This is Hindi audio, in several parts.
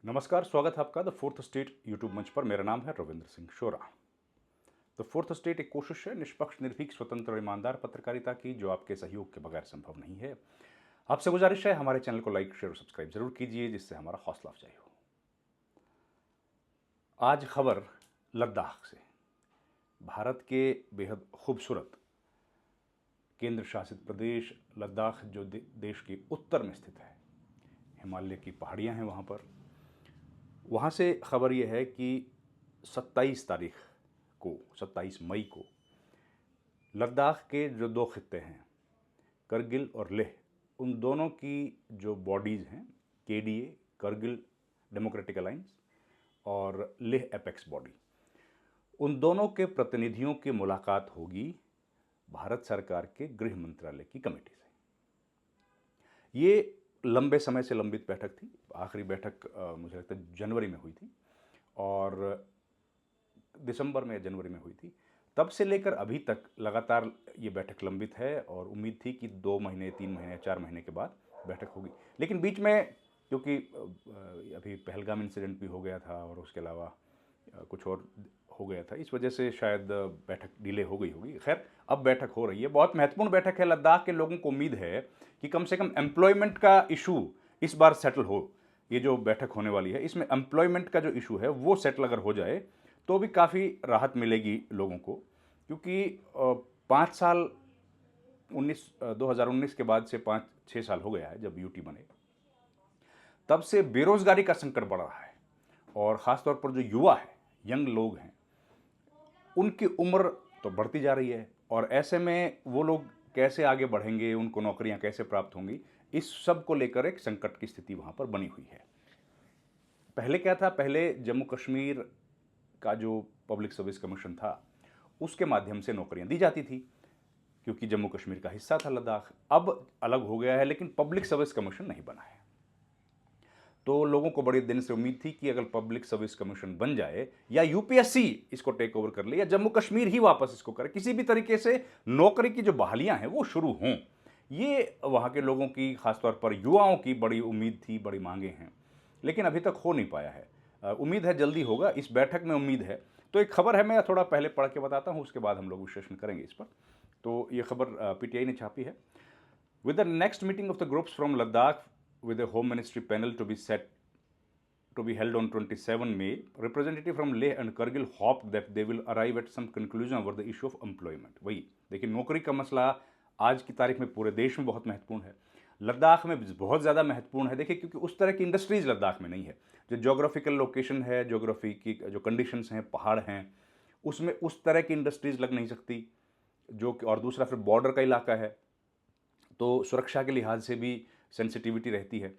नमस्कार, स्वागत है आपका द फोर्थ स्टेट यूट्यूब मंच पर। मेरा नाम है Ravindra Singh Shora. The Fourth State एक कोशिश है निष्पक्ष, निर्भीक, स्वतंत्र और ईमानदार पत्रकारिता की, जो आपके सहयोग के बगैर संभव नहीं है। आपसे गुजारिश है, हमारे चैनल को लाइक, शेयर और सब्सक्राइब जरूर कीजिए, जिससे हमारा हौसला अफजाई हो। आज खबर लद्दाख से। भारत के बेहद खूबसूरत केंद्र शासित प्रदेश लद्दाख, जो देश के उत्तर में स्थित है, हिमालय की पहाड़ियां हैं वहाँ पर। वहाँ से खबर यह है कि 27 मई को लद्दाख के जो दो खित्ते हैं, करगिल और लेह, उन दोनों की जो बॉडीज़ हैं, केडीए करगिल डेमोक्रेटिक अलायंस और लेह एपेक्स बॉडी, उन दोनों के प्रतिनिधियों की मुलाकात होगी भारत सरकार के गृह मंत्रालय की कमेटी से। ये लंबे समय से लंबित बैठक थी। आखिरी बैठक मुझे लगता है जनवरी में हुई थी और दिसंबर में या जनवरी में हुई थी। तब से लेकर अभी तक लगातार ये बैठक लंबित है और उम्मीद थी कि 2 महीने, 3 महीने, 4 महीने के बाद बैठक होगी। लेकिन बीच में क्योंकि अभी पहलगाम इंसिडेंट भी हो गया था और उसके अलावा कुछ और हो गया था, इस वजह से शायद बैठक डिले हो गई होगी। खैर, अब बैठक हो रही है। बहुत महत्वपूर्ण बैठक है। लद्दाख के लोगों को उम्मीद है कि कम से कम एम्प्लॉयमेंट का इशू इस बार सेटल हो। ये जो बैठक होने वाली है, इसमें एम्प्लॉयमेंट का जो इशू है वो सेटल अगर हो जाए तो भी काफ़ी राहत मिलेगी लोगों को, क्योंकि 5 साल 2019 के बाद से 5-6 साल हो गया है जब यूटी बने, तब से बेरोजगारी का संकट बढ़ रहा है। और ख़ासतौर पर जो युवा है, यंग लोग हैं, उनकी उम्र तो बढ़ती जा रही है और ऐसे में वो लोग कैसे आगे बढ़ेंगे, उनको नौकरियां कैसे प्राप्त होंगी, इस सब को लेकर एक संकट की स्थिति वहाँ पर बनी हुई है। पहले क्या था, पहले जम्मू कश्मीर का जो पब्लिक सर्विस कमीशन था, उसके माध्यम से नौकरियां दी जाती थी, क्योंकि जम्मू कश्मीर का हिस्सा था लद्दाख। अब अलग हो गया है, लेकिन पब्लिक सर्विस कमीशन नहीं बना है। तो लोगों को बड़े दिन से उम्मीद थी कि अगर पब्लिक सर्विस कमीशन बन जाए या यूपीएससी इसको टेक ओवर कर ले या जम्मू कश्मीर ही वापस इसको करे, किसी भी तरीके से नौकरी की जो बहालियां हैं वो शुरू हों। ये वहाँ के लोगों की, खासतौर पर युवाओं की बड़ी उम्मीद थी, बड़ी मांगे हैं, लेकिन अभी तक हो नहीं पाया है। उम्मीद है जल्दी होगा, इस बैठक में उम्मीद है। तो एक खबर है, मैं थोड़ा पहले पढ़ के बताता हूँ, उसके बाद हम लोग विश्लेषण करेंगे इस पर। तो ये खबर पीटीआई ने छापी है। With the next meeting of the groups from Ladakh with the Home Ministry panel to be held on 27 May, representative from Leh and Kargil hoped that they will arrive at some conclusion over the issue of employment. वही देखिए, नौकरी का मसला आज की तारीख में पूरे देश में बहुत महत्वपूर्ण है, लद्दाख में बहुत ज़्यादा महत्वपूर्ण है। देखिए, क्योंकि उस तरह की इंडस्ट्रीज लद्दाख में नहीं है। जो जोग्राफिकल लोकेशन है, जोग्राफी की जो कंडीशंस हैं, पहाड़ हैं, उसमें उस तरह की इंडस्ट्रीज लग नहीं सकती, जो और दूसरा फिर बॉर्डर का इलाका है, तो सुरक्षा के लिहाज से भी सेंसिटिविटी रहती है।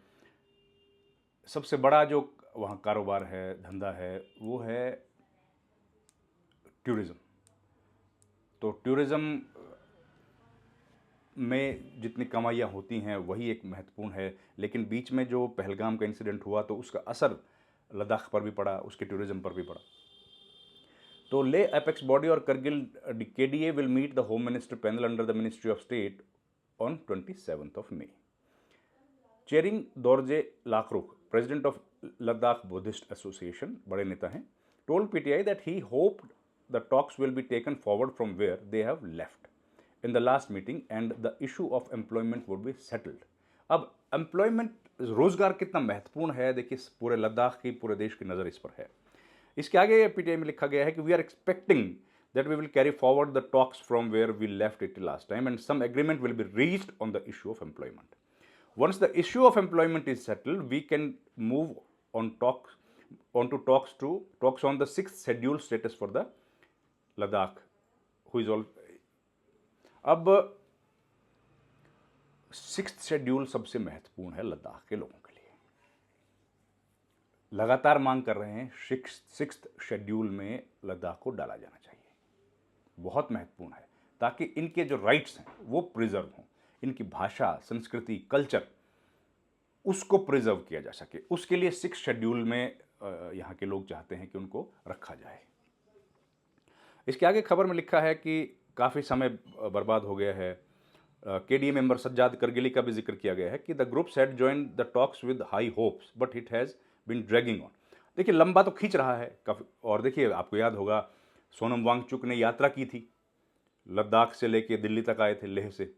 सबसे बड़ा जो वहाँ कारोबार है, धंधा है, वो है टूरिज़्म। तो टूरिज़्म में जितनी कमाइयाँ होती हैं वही एक महत्वपूर्ण है। लेकिन बीच में जो पहलगाम का इंसिडेंट हुआ, तो उसका असर लद्दाख पर भी पड़ा, उसके टूरिज़्म पर भी पड़ा। तो ले एपेक्स बॉडी और Kargil KDA will meet the home minister panel under the ministry of state on 27 May. Chering Dorje Lakruk, president of Ladakh Buddhist Association, बड़े नेता हैं, told PTI that he hoped the talks will be taken forward from where they have left in the last meeting and the issue of employment would be settled. अब एम्प्लॉयमेंट, रोजगार कितना महत्वपूर्ण है, देखिए पूरे लद्दाख की, पूरे देश की नज़र इस पर है। इसके आगे पीटीआई में लिखा गया है कि we are expecting that we will carry forward the talks from where we left it last time and some agreement will be reached on the issue of employment. Once the issue of employment is settled, we can move on to talks on the 6th schedule status for the Ladakh, who is all. अब 6th शेड्यूल सबसे महत्वपूर्ण है लद्दाख के लोगों के लिए। लगातार मांग कर रहे हैं 6th शेड्यूल में लद्दाख को डाला जाना चाहिए। बहुत महत्वपूर्ण है, ताकि इनके जो राइट्स हैं वो प्रिजर्व हों, इनकी भाषा, संस्कृति, कल्चर, उसको प्रिजर्व किया जा सके। उसके लिए 6th शेड्यूल में यहाँ के लोग चाहते हैं कि उनको रखा जाए। इसके आगे खबर में लिखा है कि काफ़ी समय बर्बाद हो गया है। केडीए मेंबर सज्जाद करगिली का भी जिक्र किया गया है कि the groups had joined the talks with high hopes but it has been dragging on. देखिए लंबा तो खींच रहा है काफ़ी। और देखिए आपको याद होगा सोनम वांगचुक ने यात्रा की थी, लद्दाख से लेके दिल्ली तक आए थे लेह से,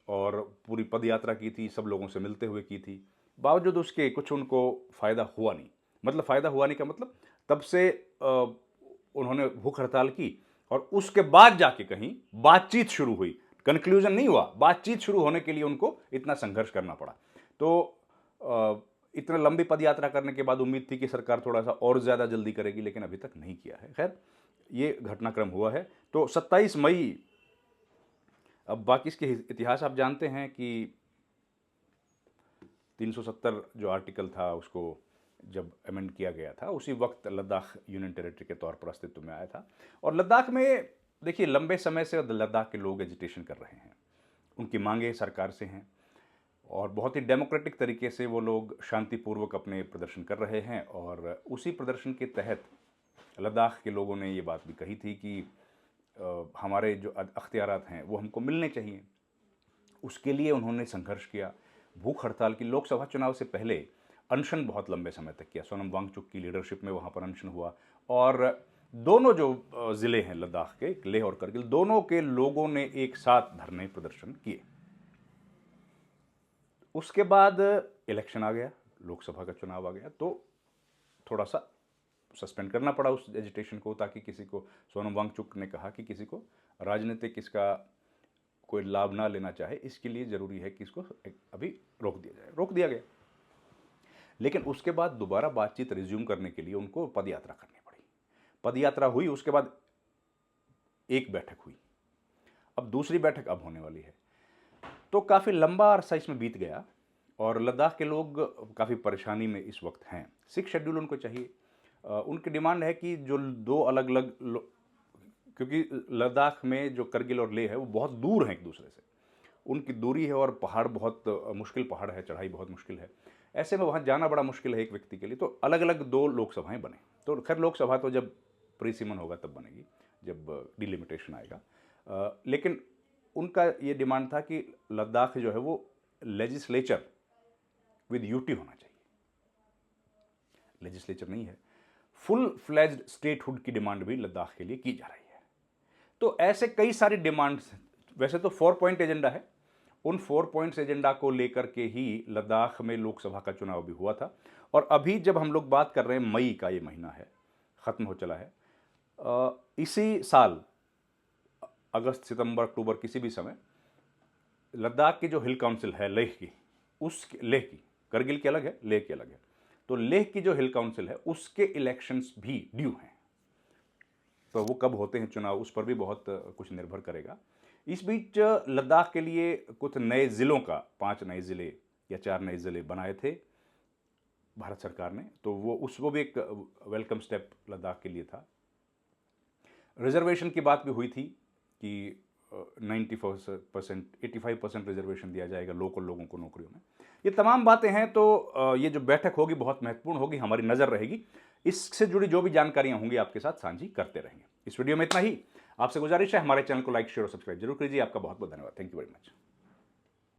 और पूरी पद यात्रा की थी, सब लोगों से मिलते हुए की थी। बावजूद उसके कुछ उनको फ़ायदा हुआ नहीं। मतलब फ़ायदा हुआ नहीं का मतलब तब से उन्होंने भूख हड़ताल की और उसके बाद जाके कहीं बातचीत शुरू हुई। कंक्लूजन नहीं हुआ, बातचीत शुरू होने के लिए उनको इतना संघर्ष करना पड़ा। तो इतना लंबी पद यात्रा करने के बाद उम्मीद थी कि सरकार थोड़ा सा और ज़्यादा जल्दी करेगी, लेकिन अभी तक नहीं किया है। खैर ये घटनाक्रम हुआ है। तो 27 मई, अब बाकी इसके इतिहास आप जानते हैं कि 370 जो आर्टिकल था उसको जब अमेंड किया गया था, उसी वक्त लद्दाख यूनियन टेरिटरी के तौर पर अस्तित्व में आया था। और लद्दाख में देखिए लंबे समय से लद्दाख के लोग एजिटेशन कर रहे हैं, उनकी मांगें सरकार से हैं और बहुत ही डेमोक्रेटिक तरीके से वो लोग शांतिपूर्वक अपने प्रदर्शन कर रहे हैं। और उसी प्रदर्शन के तहत लद्दाख के लोगों ने ये बात भी कही थी कि हमारे जो अख्तियारात हैं वो हमको मिलने चाहिए। उसके लिए उन्होंने संघर्ष किया, भूख हड़ताल की। लोकसभा चुनाव से पहले अनशन बहुत लंबे समय तक किया, सोनम वांगचुक की लीडरशिप में वहाँ पर अनशन हुआ। और दोनों जो ज़िले हैं लद्दाख के, लेह और करगिल, दोनों के लोगों ने एक साथ धरने प्रदर्शन किए। उसके बाद इलेक्शन आ गया, लोकसभा का चुनाव आ गया, तो थोड़ा सा सस्पेंड करना पड़ा उस एजिटेशन को, ताकि किसी को, सोनम वांगचुक ने कहा कि किसी को राजनीतिक इसका कोई लाभ ना लेना चाहे, इसके लिए ज़रूरी है कि इसको अभी रोक दिया जाए। रोक दिया गया, लेकिन उसके बाद दोबारा बातचीत रिज्यूम करने के लिए उनको पदयात्रा करनी पड़ी। पदयात्रा हुई, उसके बाद एक बैठक हुई, अब दूसरी बैठक अब होने वाली है। तो काफ़ी लंबा अरसा इसमें बीत गया और लद्दाख के लोग काफ़ी परेशानी में इस वक्त हैं। 6 शेड्यूल उनको चाहिए। उनकी डिमांड है कि जो दो अलग अलग, क्योंकि लद्दाख में जो करगिल और लेह है वो बहुत दूर हैं एक दूसरे से, उनकी दूरी है और पहाड़ बहुत मुश्किल पहाड़ है, चढ़ाई बहुत मुश्किल है। ऐसे में वहाँ जाना बड़ा मुश्किल है एक व्यक्ति के लिए। तो अलग अलग 2 लोकसभाएं बने। तो खैर लोकसभा तो जब प्रीसीमन होगा तब बनेगी, जब डिलिमिटेशन आएगा। लेकिन उनका ये डिमांड था कि लद्दाख जो है वो लेजिस्लेचर विद यूटी होना चाहिए। लेजिस्लेचर नहीं है, फुल फ्लेज्ड स्टेटहुड की डिमांड भी लद्दाख के लिए की जा रही है। तो ऐसे कई सारी डिमांड्स, वैसे तो 4 पॉइंट एजेंडा है, उन 4 पॉइंट्स एजेंडा को लेकर के ही लद्दाख में लोकसभा का चुनाव भी हुआ था। और अभी जब हम लोग बात कर रहे हैं, मई का ये महीना है, ख़त्म हो चला है, इसी साल अगस्त, सितंबर, अक्टूबर, किसी भी समय लद्दाख की जो हिल काउंसिल है लेह की, लेह की, करगिल की अलग है, लेह की अलग है, तो लेह की जो हिल काउंसिल है उसके इलेक्शंस भी ड्यू हैं। तो वो कब होते हैं चुनाव, उस पर भी बहुत कुछ निर्भर करेगा। इस बीच लद्दाख के लिए कुछ नए ज़िलों का, 5 नए ज़िले या 4 नए ज़िले बनाए थे भारत सरकार ने, तो वो भी एक वेलकम स्टेप लद्दाख के लिए था। रिजर्वेशन की बात भी हुई थी कि 90%, 85% रिजर्वेशन दिया जाएगा लोकल लोगों को नौकरियों में। ये तमाम बातें हैं। तो ये जो बैठक होगी बहुत महत्वपूर्ण होगी, हमारी नज़र रहेगी। इससे जुड़ी जो भी जानकारियां होंगी आपके साथ साझी करते रहेंगे। इस वीडियो में इतना ही। आपसे गुजारिश है हमारे चैनल को लाइक, शेयर और सब्सक्राइब जरूर कीजिए। आपका बहुत बहुत धन्यवाद। Thank you very much.